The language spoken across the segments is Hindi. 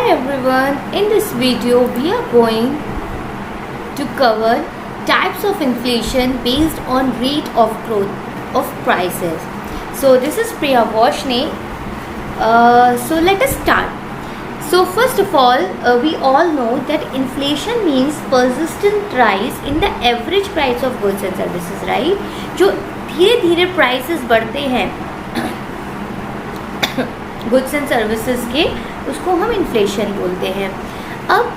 everyone, in this video we are going to cover types of inflation based on rate of growth of prices. So this is Priya Vashne. So let us start. So first of all, we all know that inflation means persistent rise in the average price of goods and services, right? जो धीरे धीरे prices बढ़ते हैं गुड्स एंड सर्विसेज के, उसको हम इन्फ्लेशन बोलते हैं. अब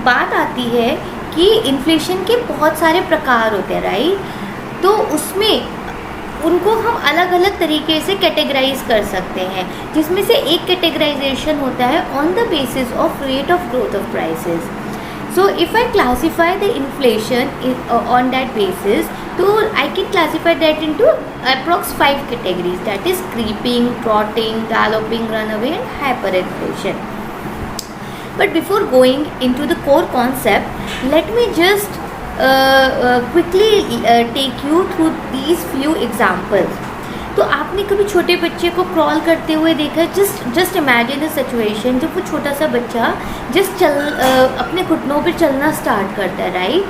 बात आती है कि इन्फ्लेशन के बहुत सारे प्रकार होते हैं, राइट? तो उसमें उनको हम अलग अलग तरीके से कैटेगराइज कर सकते हैं, जिसमें से एक कैटेगराइजेशन होता है on the basis of rate of growth of prices. So if I classify the inflation on that basis, so I can classify that into approx 5 categories, that is creeping, trotting, galloping, runaway and hyperinflation. But before going into the core concept, let me just quickly take you through these few examples. तो आपने कभी छोटे बच्चे को क्रॉल करते हुए देखा है? जस्ट इमेजिन अ सिचुएशन जब वो छोटा सा बच्चा अपने घुटनों पे चलना स्टार्ट करता है, राइट?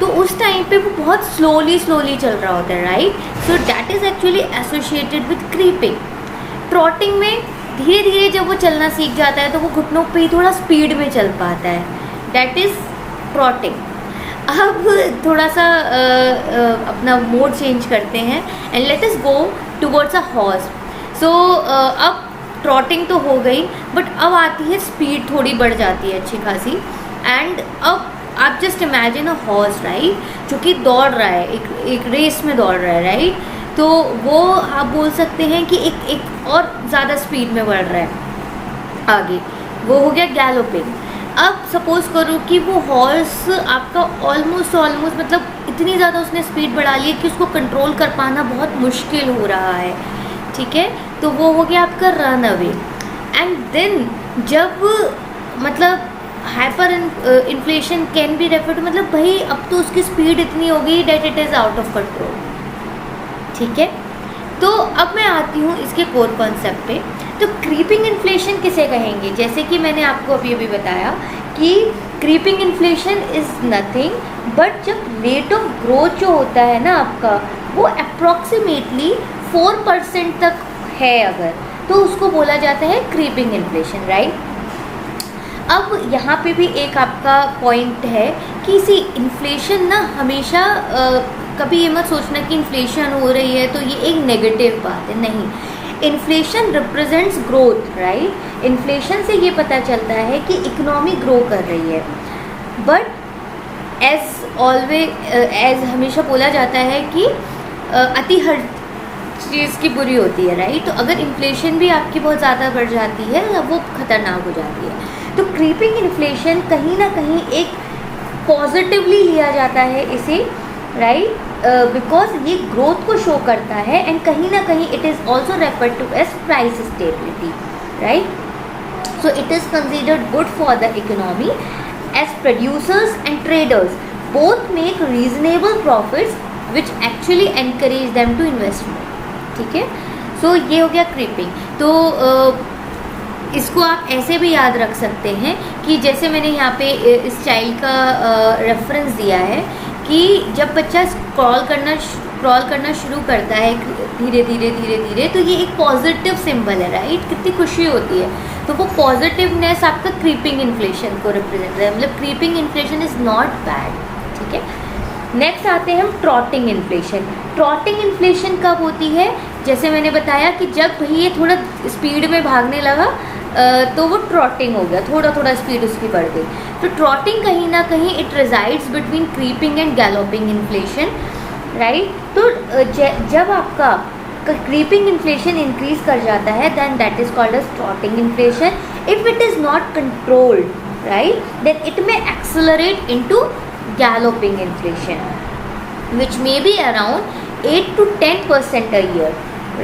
तो उस टाइम पे वो बहुत स्लोली चल रहा होता है, right? So that is actually associated with creeping. Trotting में धीरे धीरे जब वो चलना सीख जाता है तो वो घुटनों पे ही थोड़ा स्पीड में चल पाता है, दैट इज़ ट्रॉटिंग. अब थोड़ा सा अपना मोड चेंज करते हैं and let us go towards a horse. So अब ट्रॉटिंग तो हो गई, बट अब आती है स्पीड, थोड़ी बढ़ जाती है अच्छी खासी. एंड अब आप just imagine a horse, right, जो कि दौड़ रहा है, एक रेस में दौड़ रहा है, राइट? तो वो आप बोल सकते हैं कि एक और ज़्यादा स्पीड में बढ़ रहा है आगे, वो हो गया गैलोपिंग. अब सपोज़ करो कि वो हॉर्स आपका ऑलमोस्ट मतलब इतनी ज़्यादा उसने स्पीड बढ़ा ली है कि उसको कंट्रोल कर पाना बहुत मुश्किल हो रहा है, ठीक है? तो वो हो गया आपका रन अवे. एंड देन जब मतलब hyper inflation can be refer to, मतलब भाई अब तो उसकी स्पीड इतनी हो गई that it is out of control, ठीक है? तो अब मैं आती हूँ इसके कोर कॉन्सेप्ट पे. तो क्रीपिंग इन्फ्लेशन किसे कहेंगे? जैसे कि मैंने आपको अभी बताया कि creeping inflation is nothing but जब रेट ऑफ ग्रोथ जो होता है ना आपका, वो अप्रॉक्सीमेटली 4% तक है अगर, तो उसको बोला जाता है क्रीपिंग इन्फ्लेशन, राइट? अब यहाँ पे भी एक आपका पॉइंट है कि सी इन्फ्लेशन ना हमेशा कभी ये मत सोचना कि इन्फ्लेशन हो रही है तो ये एक नेगेटिव बात है, नहीं. Inflation represents growth, right? Inflation से ये पता चलता है कि इकोनॉमी ग्रो कर रही है. बट एज हमेशा बोला जाता है कि अति हर चीज़ की बुरी होती है, राइट? तो अगर इन्फ्लेशन भी आपकी बहुत ज़्यादा बढ़ जाती है तो वो खतरनाक हो जाती है. तो क्रीपिंग इन्फ्लेशन कहीं ना कहीं एक पॉजिटिवली लिया जाता है इसे, राइट? बिकॉज ये ग्रोथ को शो करता है एंड कहीं ना कहीं it is also referred to as price stability, right? So it is considered good for the economy as producers and traders both make reasonable profits which actually encourage them to invest more, ठीक है? सो ये हो गया क्रीपिंग. तो इसको आप ऐसे भी याद रख सकते हैं कि जैसे मैंने यहाँ पे इस चाइल्ड का रेफरेंस दिया है कि जब बच्चा क्रॉल करना शुरू करता है धीरे धीरे, तो ये एक पॉजिटिव सिंबल है, राइट? कितनी खुशी होती है. तो वो पॉजिटिवनेस आपका क्रीपिंग इन्फ्लेशन को रिप्रेजेंट है, मतलब creeping inflation is not bad, ठीक है? नेक्स्ट आते हैं हम ट्रॉटिंग इन्फ्लेशन. ट्रॉटिंग इन्फ्लेशन कब होती है? जैसे मैंने बताया कि जब भाई ये थोड़ा स्पीड में भागने लगा तो वो ट्रॉटिंग हो गया, थोड़ा स्पीड उसकी बढ़ गई. तो ट्रॉटिंग कहीं ना कहीं it resides between creeping and galloping inflation, right? तो जब आपका क्रीपिंग इन्फ्लेशन इंक्रीज कर जाता है then that is called as trotting inflation. If it is not controlled, right, then it may accelerate into galloping inflation which may be around 8 to 10% a year,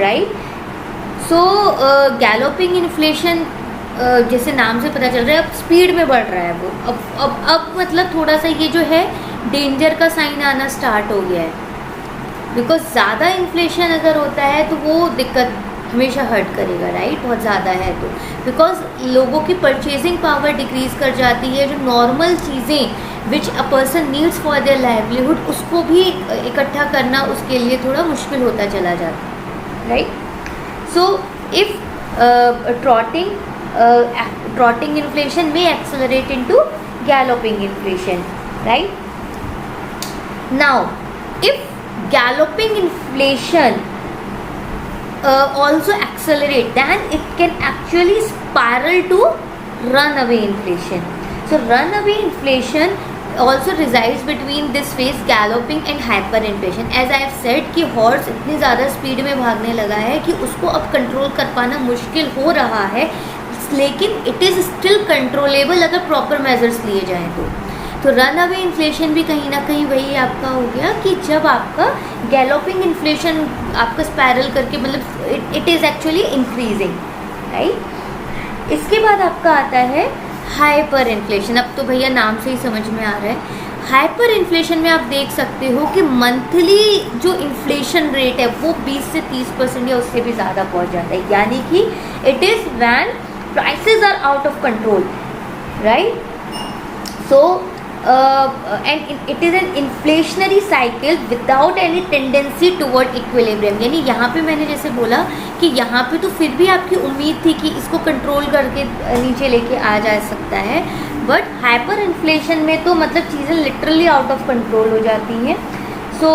right? So galloping inflation जैसे नाम से पता चल रहा है अब स्पीड में बढ़ रहा है वो. अब मतलब थोड़ा सा ये जो है डेंजर का साइन आना स्टार्ट हो गया है, बिकॉज ज़्यादा इन्फ्लेशन अगर होता है तो वो दिक्कत हमेशा हर्ट करेगा, राइट, बहुत ज़्यादा है तो, बिकॉज लोगों की परचेजिंग पावर डिक्रीज कर जाती है, जो नॉर्मल चीज़ें which a person needs for their livelihood उसको भी इकट्ठा करना उसके लिए थोड़ा मुश्किल होता चला जाता है, right. So if trotting inflation में accelerate into galloping inflation, right. Now if galloping inflation also accelerate, then it can actually spiral to runaway inflation. So runaway inflation also resides between this phase, galloping and hyperinflation. As I have said कि हॉर्स इतनी ज़्यादा स्पीड में भागने लगा है कि उसको अब कंट्रोल कर पाना मुश्किल हो रहा है, लेकिन इट इज़ स्टिल कंट्रोलेबल अगर प्रॉपर मेजर्स लिए जाएँ तो रन अवे इन्फ्लेशन भी कहीं ना कहीं वही आपका हो गया कि जब आपका गैलोपिंग इन्फ्लेशन आपका स्पायरल करके मतलब it is actually increasing, right. इसके बाद आपका आता है हाइपर इन्फ्लेशन। अब तो भैया नाम से ही समझ में आ रहा है। हाइपर इन्फ्लेशन में आप देख सकते हो कि मंथली जो इन्फ्लेशन रेट है वो 20 से 30% या उससे भी ज़्यादा पहुंच जाता है, यानी कि it is when prices are out of control, right. So and it is an inflationary cycle without any tendency toward equilibrium। यानी यहाँ पे मैंने जैसे बोला कि यहाँ पे तो फिर भी आपकी उम्मीद थी कि इसको कंट्रोल करके नीचे लेके आ जा सकता है, बट हाइपर इन्फ्लेशन में तो मतलब चीज़ें लिटरली आउट ऑफ कंट्रोल हो जाती हैं। So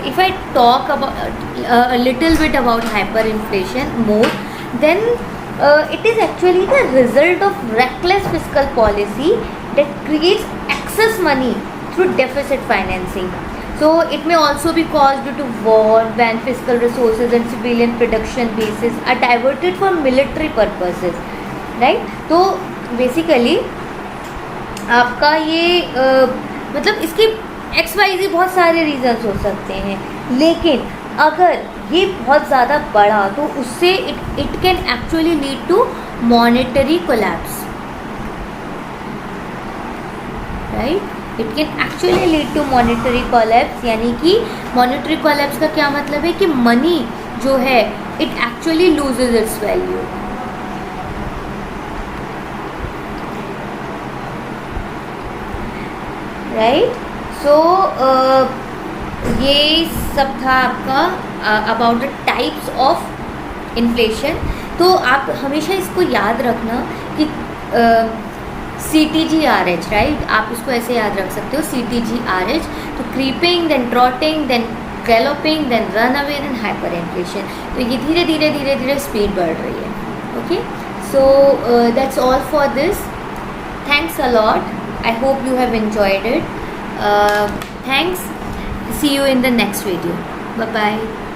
if I talk about little bit about hyper inflation more, then it is actually the result of reckless fiscal policy that creates excess money through deficit financing. So it may also be caused due to war, when fiscal resources and civilian production bases are diverted for military purposes, right? तो basically आपका ये मतलब इसके XYZ बहुत सारे रीजंस हो सकते हैं, लेकिन अगर ये बहुत ज़्यादा बढ़ा तो उससे it can actually lead to monetary collapse, right. It can actually lead to monetary collapse, यानी कि मॉनेटरी कोलैप्स का क्या मतलब है कि मनी जो है it actually loses its value, right. So ये सब था आपका about the types of inflation. तो आप हमेशा इसको याद रखना कि CTG/RH, राइट, आप इसको ऐसे याद रख सकते हो CTG/RH। तो creeping, then trotting, then galloping, then run away, then hyper inflation. तो ये धीरे धीरे स्पीड बढ़ रही है, okay. So that's all for this. Thanks a lot, I hope you have enjoyed it. Thanks. See you in the next video. Bye bye.